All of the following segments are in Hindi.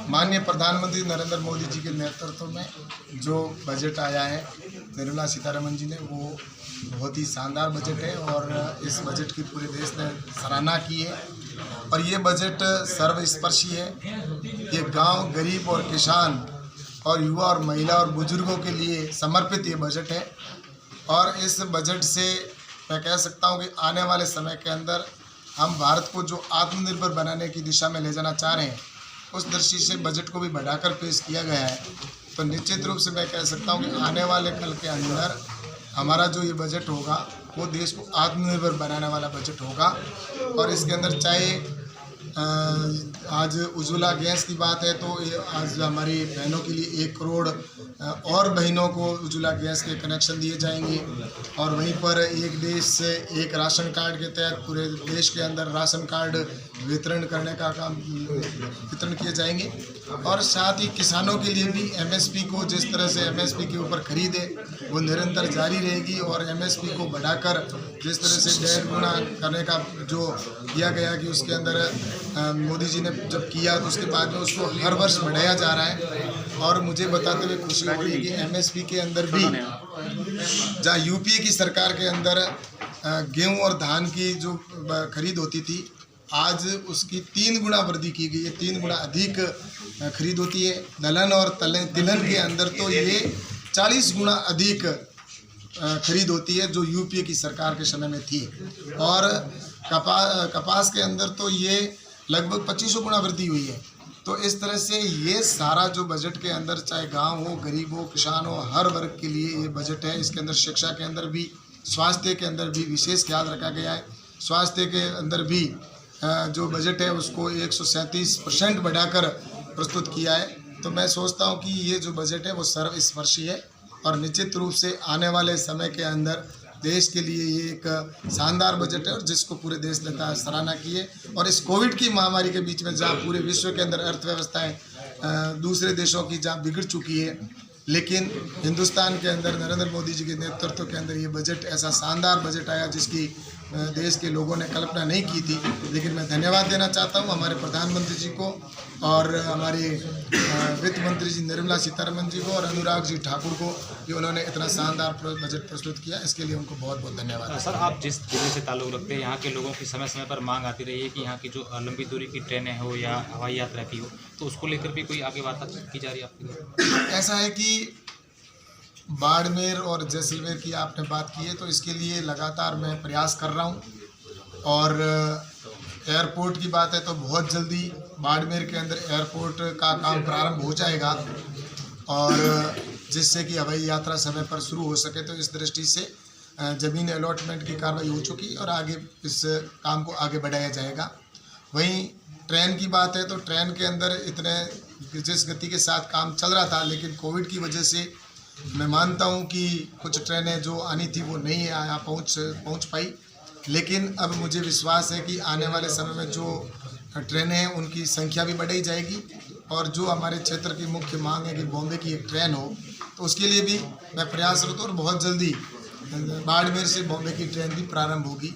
माननीय प्रधानमंत्री नरेंद्र मोदी जी के नेतृत्व में जो बजट आया है निर्मला सीतारमण जी ने, वो बहुत ही शानदार बजट है और इस बजट की पूरे देश ने सराहना की है। और ये बजट सर्वस्पर्शी है। ये गांव, गरीब और किसान और युवा और महिला और बुजुर्गों के लिए समर्पित ये बजट है। और इस बजट से मैं कह सकता हूँ कि आने वाले समय के अंदर हम भारत को जो आत्मनिर्भर बनाने की दिशा में ले जाना चाह रहे हैं, उस दृष्टि से बजट को भी बढ़ाकर पेश किया गया है। तो निश्चित रूप से मैं कह सकता हूँ कि आने वाले कल के अंदर हमारा जो ये बजट होगा वो देश को आत्मनिर्भर बनाने वाला बजट होगा। और इसके अंदर चाहे आज उज्ज्वला गैस की बात है तो ये आज हमारी बहनों के लिए 1 करोड़ और बहनों को उज्ज्वला गैस के कनेक्शन दिए जाएंगे। और वहीं पर एक देश से एक राशन कार्ड के तहत पूरे देश के अंदर राशन कार्ड वितरण करने का काम वितरण किए जाएंगे। और साथ ही किसानों के लिए भी एमएसपी को, जिस तरह से एमएसपी के ऊपर खरीद है वो निरंतर जारी रहेगी। और एमएसपी को बढ़ाकर जिस तरह से 1.5 गुना करने का जो किया गया कि उसके अंदर मोदी जी ने जब किया तो उसके बाद में उसको हर वर्ष बढ़ाया जा रहा है। और मुझे बताते हुए खुशी हो रही है कि एमएसपी के अंदर भी जहाँ यूपीए की सरकार के अंदर गेहूं और धान की जो खरीद होती थी, आज उसकी 3 गुना वृद्धि की गई है, 3 गुना अधिक खरीद होती है। दलहन और तिलहन के अंदर तो ये 40 गुना अधिक खरीद होती है जो यूपीए की सरकार के समय में थी। और कपास के अंदर तो ये लगभग 2500 गुना वृद्धि हुई है। तो इस तरह से ये सारा जो बजट के अंदर, चाहे गांव हो, गरीब हो, किसान हो, हर वर्ग के लिए ये बजट है। इसके अंदर शिक्षा के अंदर भी, स्वास्थ्य के अंदर भी विशेष ख्याल रखा गया है। स्वास्थ्य के अंदर भी जो बजट है उसको 137% बढ़ाकर प्रस्तुत किया है। तो मैं सोचता हूँ कि ये जो बजट है वो सर्वस्पर्शी है और निश्चित रूप से आने वाले समय के अंदर देश के लिए ये एक शानदार बजट है और जिसको पूरे देश ने सराहना की है। और इस कोविड की महामारी के बीच में जहाँ पूरे विश्व के अंदर अर्थव्यवस्थाएं दूसरे देशों की जहाँ बिगड़ चुकी है, लेकिन हिंदुस्तान के अंदर नरेंद्र मोदी जी के नेतृत्व के अंदर ये बजट, ऐसा शानदार बजट आया जिसकी देश के लोगों ने कल्पना नहीं की थी। लेकिन मैं धन्यवाद देना चाहता हूँ हमारे प्रधानमंत्री जी को और हमारे वित्त मंत्री जी निर्मला सीतारमण जी को और अनुराग जी ठाकुर को कि उन्होंने इतना शानदार बजट प्रस्तुत किया। इसके लिए उनको बहुत बहुत धन्यवाद। सर, आप जिस जिले से ताल्लुक़ रखते हैं, यहाँ के लोगों की समय समय पर मांग आती रही है कि यहाँ की जो लंबी दूरी की ट्रेनें हो या हवाई यात्रा की हो, तो उसको लेकर भी कोई आगे बातचीत की जा रही है आपकी? ऐसा है कि बाड़मेर और जैसलमेर की आपने बात की है तो इसके लिए लगातार मैं प्रयास कर रहा हूँ। और एयरपोर्ट की बात है तो बहुत जल्दी बाड़मेर के अंदर एयरपोर्ट का काम प्रारंभ हो जाएगा और जिससे कि हवाई यात्रा समय पर शुरू हो सके। तो इस दृष्टि से ज़मीन अलॉटमेंट की कार्रवाई हो चुकी और आगे इस काम को आगे बढ़ाया जाएगा। वहीं ट्रेन की बात है तो ट्रेन के अंदर इतने जिस गति के साथ काम चल रहा था, लेकिन कोविड की वजह से मैं मानता हूं कि कुछ ट्रेनें जो आनी थी वो नहीं यहाँ पहुँच पाई। लेकिन अब मुझे विश्वास है कि आने वाले समय में जो ट्रेनें हैं उनकी संख्या भी बढ़ाई जाएगी। और जो हमारे क्षेत्र की मुख्य मांग है कि बॉम्बे की एक ट्रेन हो, तो उसके लिए भी मैं प्रयासरत हूँ और बहुत जल्दी बाड़मेर से बॉम्बे की ट्रेन भी प्रारंभ होगी।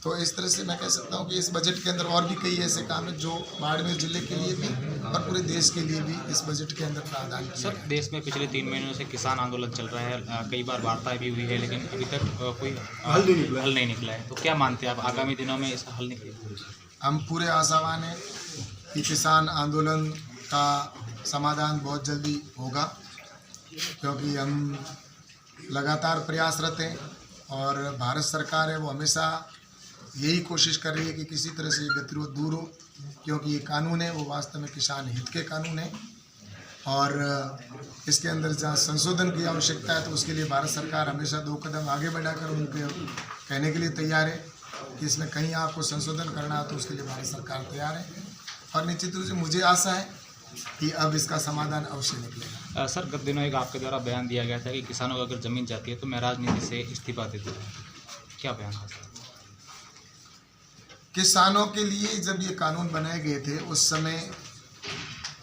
तो इस तरह से मैं कह सकता हूँ कि इस बजट के अंदर और भी कई ऐसे काम हैं जो बाड़मेर जिले के लिए भी और पूरे देश के लिए भी इस बजट के अंदर प्रावधान किया। सर, देश में पिछले 3 महीनों से किसान आंदोलन चल रहा है, कई बार वार्ताएं भी हुई है, लेकिन अभी तक कोई हल नहीं निकला है। तो क्या मानते हैं आप, आगामी दिनों में इसका हल निकलेगा? हम पूरे आशावान हैं कि किसान आंदोलन का समाधान बहुत जल्दी होगा, क्योंकि हम लगातार प्रयासरत हैं और भारत सरकार है वो हमेशा यही कोशिश कर रही है कि किसी तरह से ये गतिरोध दूर हो, क्योंकि ये कानून है वो वास्तव में किसान हित के कानून है। और इसके अंदर जहाँ संशोधन की आवश्यकता है तो उसके लिए भारत सरकार हमेशा 2 कदम आगे बढ़ाकर उनके कहने के लिए तैयार है कि इसमें कहीं आपको संशोधन करना है तो उसके लिए भारत सरकार तैयार है। और निश्चित रूप से मुझे आशा है कि अब इसका समाधान अवश्य निकलेगा। सर, गत दिनों एक आपके द्वारा बयान दिया गया था कि किसानों को अगर ज़मीन जाती है तो मैं राजनीति से इस्तीफा दे दूँ, क्या बयान था? किसानों के लिए जब ये कानून बनाए गए थे उस समय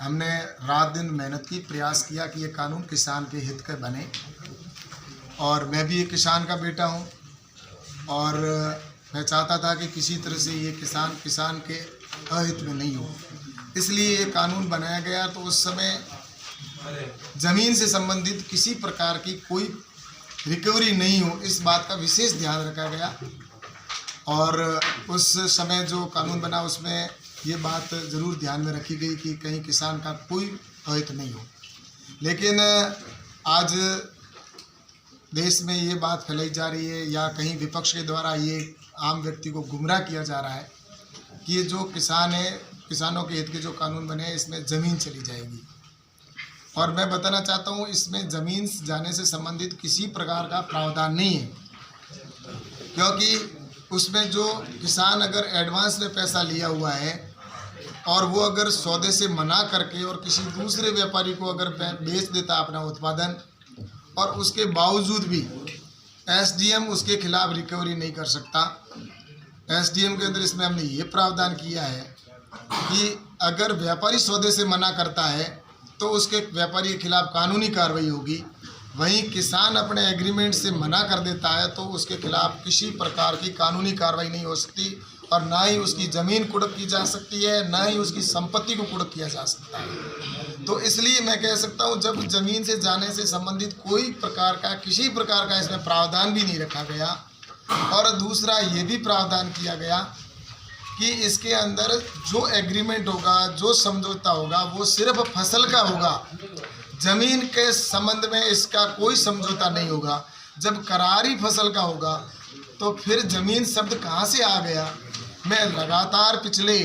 हमने रात दिन मेहनत की, प्रयास किया कि ये कानून किसान के हित के बने। और मैं भी एक किसान का बेटा हूँ और मैं चाहता था कि किसी तरह से ये किसान के अहित में नहीं हो। इसलिए ये कानून बनाया गया। तो उस समय ज़मीन से संबंधित किसी प्रकार की कोई रिकवरी नहीं हो, इस बात का विशेष ध्यान रखा गया। और उस समय जो कानून बना उसमें ये बात ज़रूर ध्यान में रखी गई कि कहीं किसान का कोई अहित नहीं हो। लेकिन आज देश में ये बात फैलाई जा रही है या कहीं विपक्ष के द्वारा ये आम व्यक्ति को गुमराह किया जा रहा है कि ये जो किसान है, किसानों के हित के जो कानून बने हैं इसमें ज़मीन चली जाएगी। और मैं बताना चाहता हूँ इसमें ज़मीन जाने से संबंधित किसी प्रकार का प्रावधान नहीं है, क्योंकि उसमें जो किसान अगर एडवांस में पैसा लिया हुआ है और वो अगर सौदे से मना करके और किसी दूसरे व्यापारी को अगर बेच देता अपना उत्पादन, और उसके बावजूद भी एसडीएम उसके खिलाफ रिकवरी नहीं कर सकता। एसडीएम के अंदर इसमें हमने ये प्रावधान किया है कि अगर व्यापारी सौदे से मना करता है तो उसके व्यापारी के खिलाफ कानूनी कार्रवाई होगी। वहीं किसान अपने एग्रीमेंट से मना कर देता है तो उसके खिलाफ किसी प्रकार की कानूनी कार्रवाई नहीं हो सकती, और ना ही उसकी ज़मीन कुर्क की जा सकती है, ना ही उसकी संपत्ति को कुर्क किया जा सकता है। तो इसलिए मैं कह सकता हूँ जब ज़मीन से जाने से संबंधित कोई प्रकार का किसी प्रकार का इसमें प्रावधान भी नहीं रखा गया, और दूसरा ये भी प्रावधान किया गया कि इसके अंदर जो एग्रीमेंट होगा, जो समझौता होगा वो सिर्फ फसल का होगा, ज़मीन के संबंध में इसका कोई समझौता नहीं होगा। जब करारी फसल का होगा तो फिर ज़मीन शब्द कहाँ से आ गया? मैं लगातार पिछले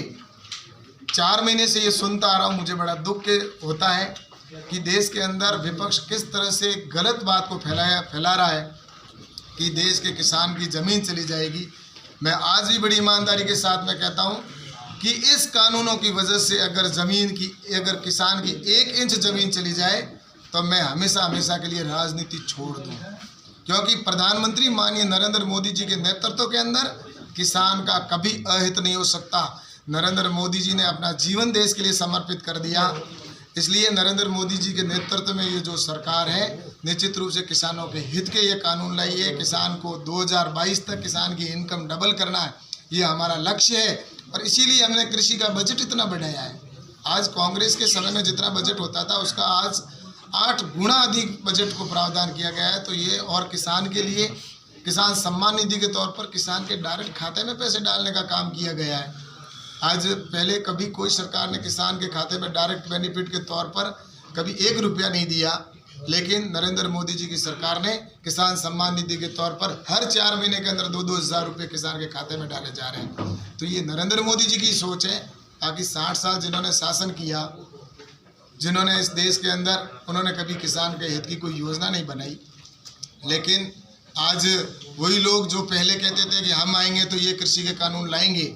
4 महीने से ये सुनता आ रहा हूँ। मुझे बड़ा दुख होता है कि देश के अंदर विपक्ष किस तरह से गलत बात को फैला रहा है कि देश के किसान की ज़मीन चली जाएगी। मैं आज भी बड़ी ईमानदारी के साथ मैं कहता हूँ कि इस कानूनों की वजह से अगर किसान की 1 इंच ज़मीन चली जाए तो मैं हमेशा के लिए राजनीति छोड़ दूँ, क्योंकि प्रधानमंत्री माननीय नरेंद्र मोदी जी के नेतृत्व के अंदर किसान का कभी अहित नहीं हो सकता। नरेंद्र मोदी जी ने अपना जीवन देश के लिए समर्पित कर दिया, इसलिए नरेंद्र मोदी जी के नेतृत्व में ये जो सरकार है निश्चित रूप से किसानों के हित के ये कानून लाई है। किसान को 2022 तक किसान की इनकम डबल करना है, ये हमारा लक्ष्य है, और इसीलिए हमने कृषि का बजट इतना बढ़ाया है। आज कांग्रेस के समय में जितना बजट होता था उसका आज 8 गुना अधिक बजट को प्रावधान किया गया है। तो ये और किसान के लिए किसान सम्मान निधि के तौर पर किसान के डायरेक्ट खाते में पैसे डालने का काम किया गया है। आज पहले कभी कोई सरकार ने किसान के खाते में डायरेक्ट बेनिफिट के तौर पर कभी 1 रुपया नहीं दिया, लेकिन नरेंद्र मोदी जी की सरकार ने किसान सम्मान निधि के तौर पर हर 4 महीने के अंदर 2-2 हज़ार रुपये किसान के खाते में डाले जा रहे हैं। तो ये नरेंद्र मोदी जी की सोच है। बाकी 60 साल जिन्होंने शासन किया, जिन्होंने इस देश के अंदर, उन्होंने कभी किसान के हित की कोई योजना नहीं बनाई। लेकिन आज वही लोग जो पहले कहते थे कि हम आएंगे तो ये कृषि के कानून लाएंगे,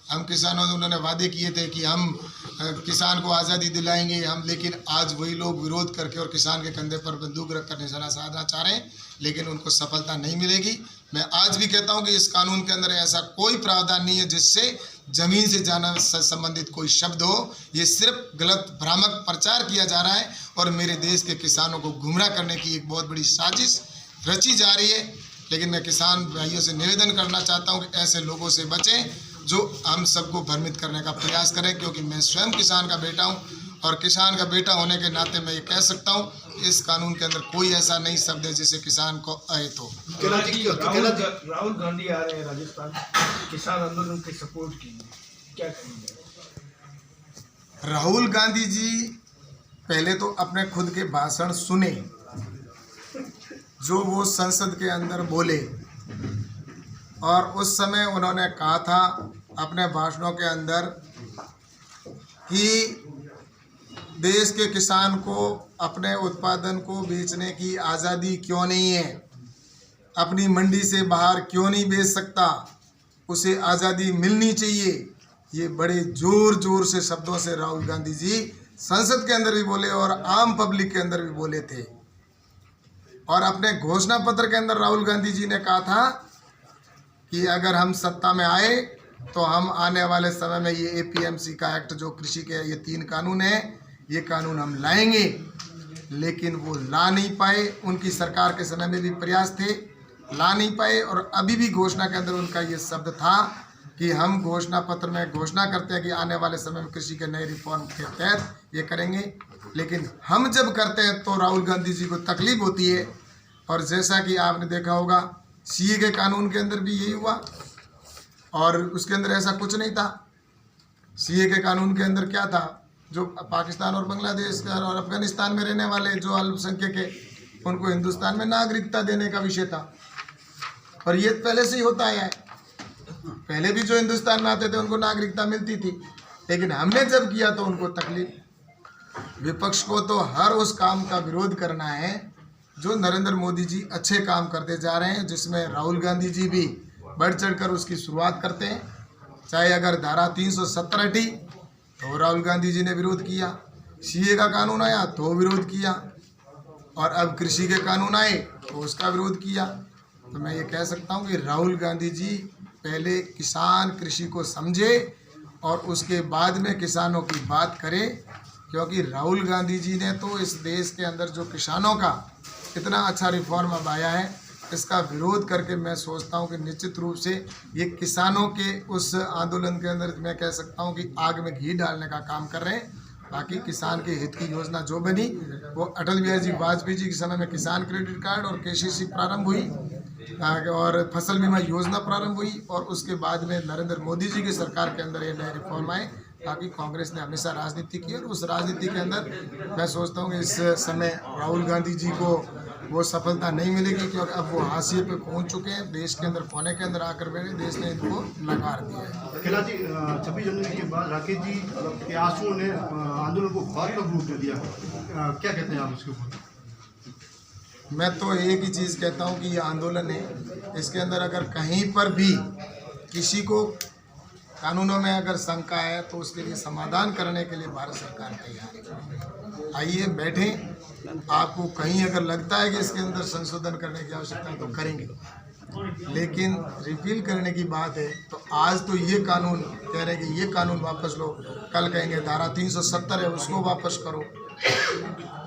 हम किसानों ने उन्होंने वादे किए थे कि हम किसान को आज़ादी दिलाएंगे हम, लेकिन आज वही लोग विरोध करके और किसान के कंधे पर बंदूक रखकर निशाना साधना चाह रहे हैं, लेकिन उनको सफलता नहीं मिलेगी। मैं आज भी कहता हूं कि इस कानून के अंदर ऐसा कोई प्रावधान नहीं है जिससे ज़मीन से जाना से संबंधित कोई शब्द हो। ये सिर्फ गलत भ्रामक प्रचार किया जा रहा है और मेरे देश के किसानों को गुमराह करने की एक बहुत बड़ी साजिश रची जा रही है। लेकिन मैं किसान भाइयों से निवेदन करना चाहता हूं कि ऐसे लोगों से बचें जो हम सबको भ्रमित करने का प्रयास करें, क्योंकि मैं स्वयं किसान का बेटा हूं और किसान का बेटा होने के नाते मैं ये कह सकता हूं इस कानून के अंदर कोई ऐसा नहीं शब्द है जिससे किसान को अहित हो। राहुल गांधी आ रहे हैं राजस्थान, किसान आंदोलन के सपोर्ट के लिए, क्या कहेंगे? राहुल गांधी जी पहले तो अपने खुद के भाषण सुने जो वो संसद के अंदर बोले, और उस समय उन्होंने कहा था अपने भाषणों के अंदर कि देश के किसान को अपने उत्पादन को बेचने की आज़ादी क्यों नहीं है, अपनी मंडी से बाहर क्यों नहीं बेच सकता, उसे आज़ादी मिलनी चाहिए। ये बड़े ज़ोर से शब्दों से राहुल गांधी जी संसद के अंदर भी बोले और आम पब्लिक के अंदर भी बोले थे। और अपने घोषणा पत्र के अंदर राहुल गांधी जी ने कहा था कि अगर हम सत्ता में आए तो हम आने वाले समय में ये APMC का एक्ट जो कृषि के ये 3 कानून हैं, ये कानून हम लाएंगे। लेकिन वो ला नहीं पाए, उनकी सरकार के समय में भी प्रयास थे, ला नहीं पाए। और अभी भी घोषणा के अंदर उनका ये शब्द था कि हम घोषणा पत्र में घोषणा करते हैं कि आने वाले समय में कृषि के नए रिफॉर्म के तहत ये करेंगे, लेकिन हम जब करते हैं तो राहुल गांधी जी को तकलीफ होती है। और जैसा कि आपने देखा होगा सीए के कानून के अंदर भी यही हुआ, और उसके अंदर ऐसा कुछ नहीं था। सीए के कानून के अंदर क्या था, जो पाकिस्तान और बांग्लादेश और अफगानिस्तान में रहने वाले जो अल्पसंख्यक है उनको हिंदुस्तान में नागरिकता देने का विषय था। और ये पहले से ही होता आया है, पहले भी जो हिंदुस्तान में आते थे उनको नागरिकता मिलती थी, लेकिन हमने जब किया तो उनको तकलीफ। विपक्ष को तो हर उस काम का विरोध करना है जो नरेंद्र मोदी जी अच्छे काम करते जा रहे हैं, जिसमें राहुल गांधी जी भी बढ़ चढ़कर उसकी शुरुआत करते हैं। चाहे अगर धारा 370 हटी तो राहुल गांधी जी ने विरोध किया, सीए का कानून आया तो विरोध किया, और अब कृषि के कानून आए तो उसका विरोध किया। तो मैं ये कह सकता हूँ कि राहुल गांधी जी पहले किसान कृषि को समझे और उसके बाद में किसानों की बात करें, क्योंकि राहुल गांधी जी ने तो इस देश के अंदर जो किसानों का इतना अच्छा रिफॉर्म अब आया है, इसका विरोध करके मैं सोचता हूं कि निश्चित रूप से ये किसानों के उस आंदोलन के अंदर मैं कह सकता हूं कि आग में घी डालने का काम कर रहे हैं। बाकी किसान के हित की योजना जो बनी वो अटल बिहारी जी वाजपेयी जी के समय में किसान क्रेडिट कार्ड और केसीसी प्रारंभ हुई, और फसल बीमा योजना प्रारंभ हुई, और उसके बाद में नरेंद्र मोदी जी की सरकार के अंदर ये नए रिफॉर्म आए। बाकी कांग्रेस ने हमेशा राजनीति की, और उस राजनीति के अंदर मैं सोचता हूँ कि इस समय राहुल गांधी जी को वो सफलता नहीं मिलेगी, क्योंकि अब वो हाशिए पे पहुंच चुके हैं, देश के अंदर कोने के अंदर आकर बैठे, देश ने इनको नकार दिया है। अकेला जी 26 जनवरी के बाद राकेश जी के आंसुओं ने आंदोलन को घातक रूप दे दिया, क्या कहते हैं आप इसके ऊपर? मैं तो एक ही चीज़ कहता हूँ कि ये आंदोलन है, इसके अंदर अगर कहीं पर भी किसी को कानूनों में अगर शंका है तो उसके लिए समाधान करने के लिए भारत सरकार तैयार है। आइए बैठें, आपको कहीं अगर लगता है कि इसके अंदर संशोधन करने की आवश्यकता है तो करेंगे, लेकिन रिपील करने की बात है तो आज तो ये कानून कह रहे हैं कि ये कानून वापस लो, कल कहेंगे धारा 370 है उसको वापस करो,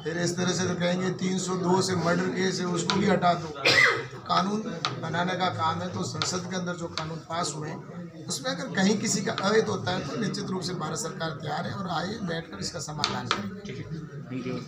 फिर इस तरह से तो कहेंगे 302 से मर्डर केस है उसको भी हटा दो। तो कानून बनाने का काम है, तो संसद के अंदर जो कानून पास हुए उसमें अगर कहीं किसी का अहित होता है तो निश्चित रूप से भारत सरकार तैयार है, और आइए बैठकर इसका समाधान करेंगे।